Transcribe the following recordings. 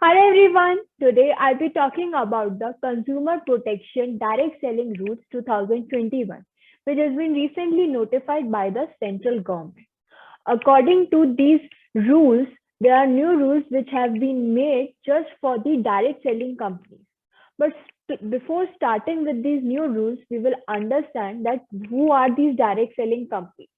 Hello everyone. Today I'll be talking about the Consumer Protection Direct Selling Rules 2021, which has been recently notified by the central government. According to these rules, there are new rules which have been made just for the direct selling companies. But before starting with these new rules, we will understand that who are these direct selling companies.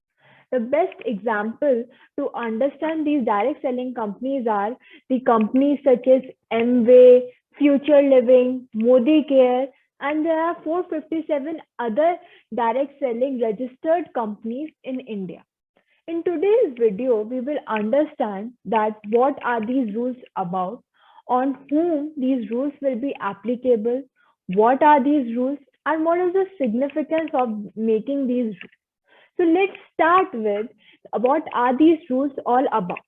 The best example to understand these direct selling companies are the companies such as Amway, Future Living, Modi Care, and there are 457 other direct selling registered companies in India. In today's video, we will understand that what are these rules about, on whom these rules will be applicable, what are these rules, and what is the significance of making these rules. So let's start with what are these rules all about.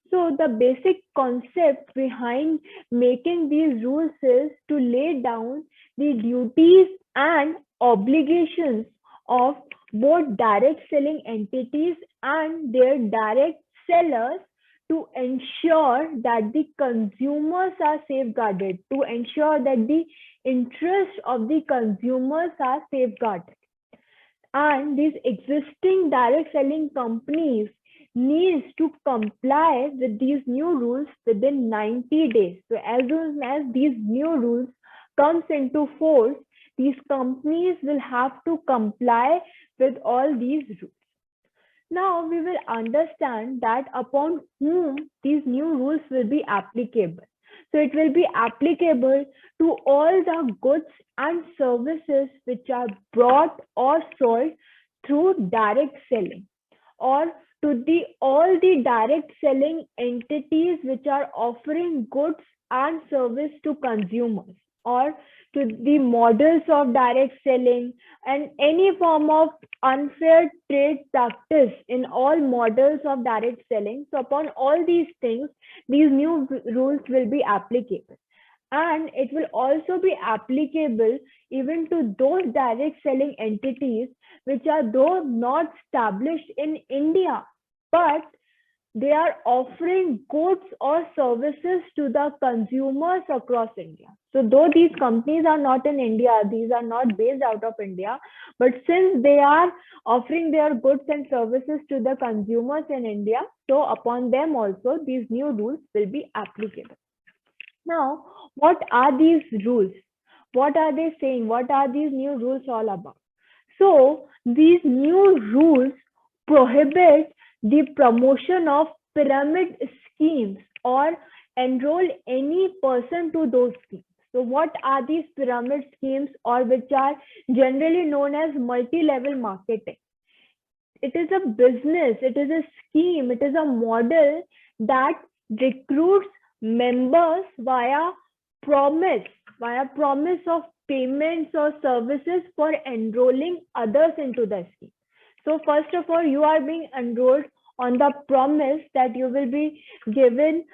So the basic concept behind making these rules is to lay down the duties and obligations of both direct selling entities and their direct sellers to ensure that the consumers are safeguarded, to ensure that the interests of the consumers are safeguarded. And these existing direct selling companies needs to comply with these new rules within 90 days. So as soon as these new rules comes into force, these companies will have to comply with all these rules. Now we will understand that upon whom these new rules will be applicable. So it will be applicable to all the goods and services which are bought or sold through direct selling, or to the all the direct selling entities which are offering goods and service to consumers, or to the models of direct selling and any form of unfair trade practice in all models of direct selling. So upon all these things, these new rules will be applicable. And it will also be applicable even to those direct selling entities which are though not established in India, but they are offering goods or services to the consumers across India. So though these companies are not in India, these are not based out of India, but since they are offering their goods and services to the consumers in India, so upon them also these new rules will be applicable. Now, what are these rules? What are they saying? What are these new rules all about? So, these new rules prohibit the promotion of pyramid schemes or enroll any person to those schemes. So, what are these pyramid schemes, or which are generally known as multi-level marketing? It is a business, it is a scheme, it is a model that recruits members promise, via promise of payments or services for enrolling others into the scheme. So first of all, you are being enrolled on the promise that you will be given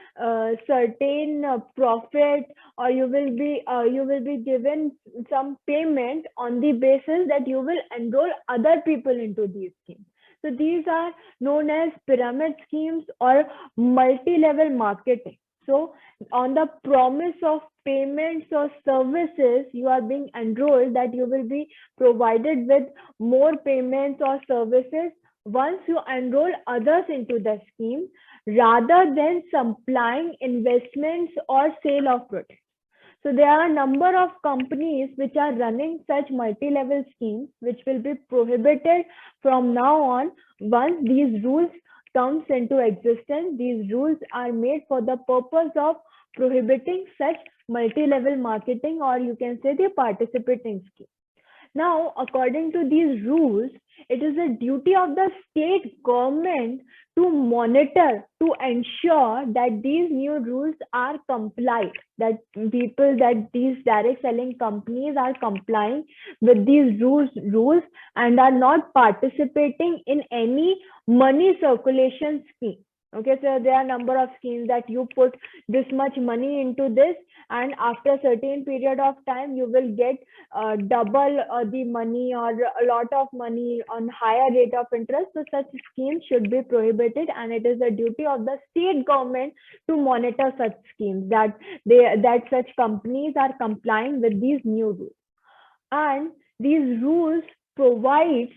certain profit, or you will be given some payment on the basis that you will enroll other people into these schemes. So these are known as pyramid schemes or multi-level marketing. So on the promise of payments or services, you are being enrolled that you will be provided with more payments or services once you enroll others into the scheme, rather than supplying investments or sale of products. So there are a number of companies which are running such multi-level schemes, which will be prohibited from now on once these rules comes into existence. These rules are made for the purpose of prohibiting such multi-level marketing, or you can say the participating scheme. Now, according to these rules, it is a duty of the state government to monitor, to ensure that these new rules are complied, that these direct selling companies are complying with these rules and are not participating in any money circulation scheme. Okay, so there are number of schemes that you put this much money into this, and after a certain period of time, you will get double the money or a lot of money on higher rate of interest. So such schemes should be prohibited, and it is the duty of the state government to monitor such schemes, that such companies are complying with these new rules. And these rules provide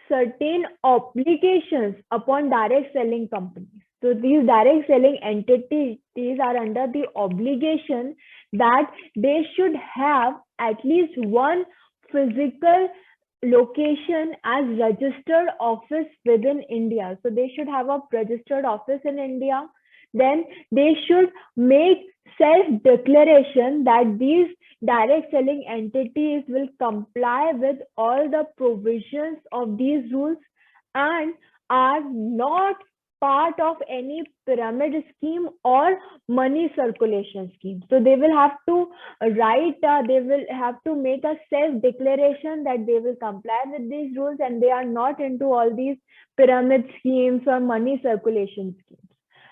certain obligations upon direct selling companies. So these direct selling entities are under the obligation that they should have at least one physical location as registered office within India. So they should have a registered office in India. Then they should make self declaration that these direct selling entities will comply with all the provisions of these rules and are not part of any pyramid scheme or money circulation scheme. So they will have to they will have to make a self declaration that they will comply with these rules and they are not into all these pyramid schemes or money circulation schemes.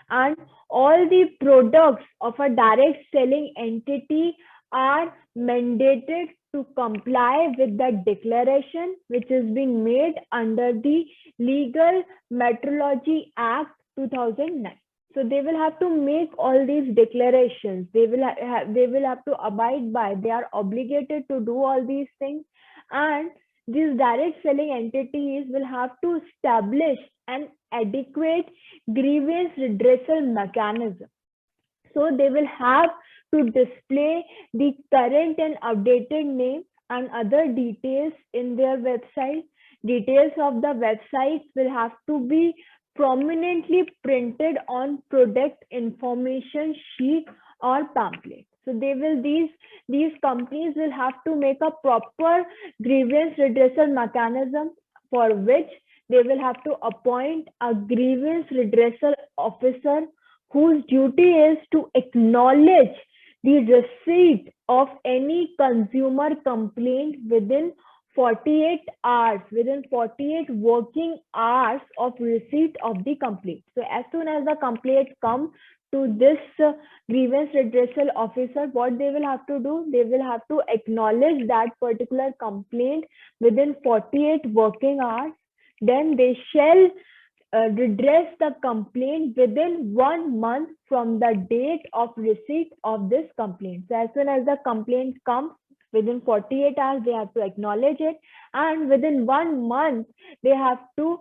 And all the products of a direct selling entity are mandated to comply with the declaration which is being made under the Legal Metrology Act 2009. So they will have to make all these declarations. They will have to abide by. They are obligated to do all these things, and these direct selling entities will have to establish an adequate grievance redressal mechanism. So they will have to display the current and updated name and other details in their website. Details of the websites will have to be prominently printed on product information sheet or pamphlet. So these companies will have to make a proper grievance redressal mechanism, for which they will have to appoint a grievance redressal officer whose duty is to acknowledge the receipt of any consumer complaint within 48 hours, within 48 working hours of receipt of the complaint. So as soon as the complaint comes to this grievance redressal officer, what they will have to do, they will have to acknowledge that particular complaint within 48 working hours. Then they shall redress the complaint within 1 month from the date of receipt of this complaint. So as soon as the complaint comes, within 48 hours, they have to acknowledge it, and within 1 month, they have to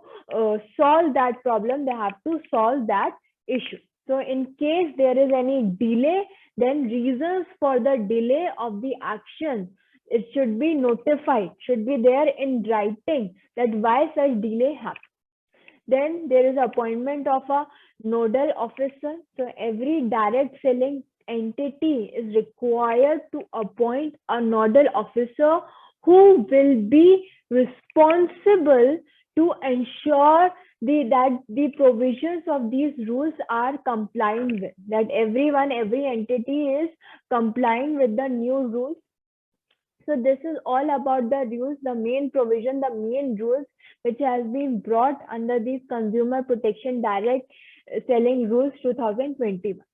solve that problem. They have to solve that issue. So in case there is any delay, then reasons for the delay of the action, it should be notified, should be there in writing that why such delay happened. Then there is appointment of a nodal officer. So every direct selling entity is required to appoint a nodal officer who will be responsible to ensure that the provisions of these rules are complying with, that every entity is complying with the new rules. So this is all about the rules, the main provision, the main rules which has been brought under these Consumer Protection Direct Selling Rules 2021.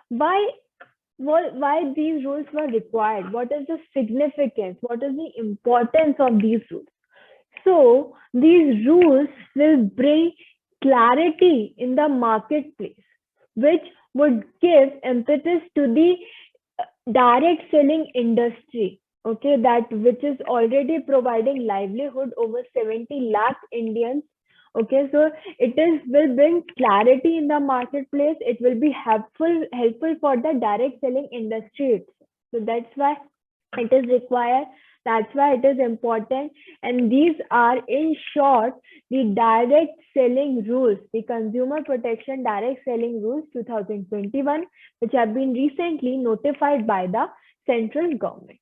Why these rules were required? What is the significance? What is the importance of these rules? So these rules will bring clarity in the marketplace, which would give impetus to the direct selling industry, okay, that which is already providing livelihood over 70 lakh Indians. Okay, so will bring clarity in the marketplace. It will be helpful for the direct selling industry itself. So that's why it is required. That's why it is important. And these are, in short, the direct selling rules, the Consumer Protection Direct Selling Rules 2021, which have been recently notified by the central government.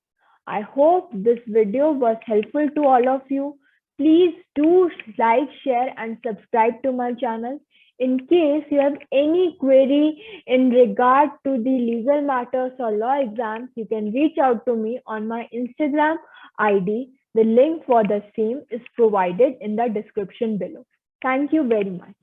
I hope this video was helpful to all of you. Please do like, share, and subscribe to my channel. In case you have any query in regard to the legal matters or law exams, you can reach out to me on my Instagram ID. The link for the same is provided in the description below. Thank you very much.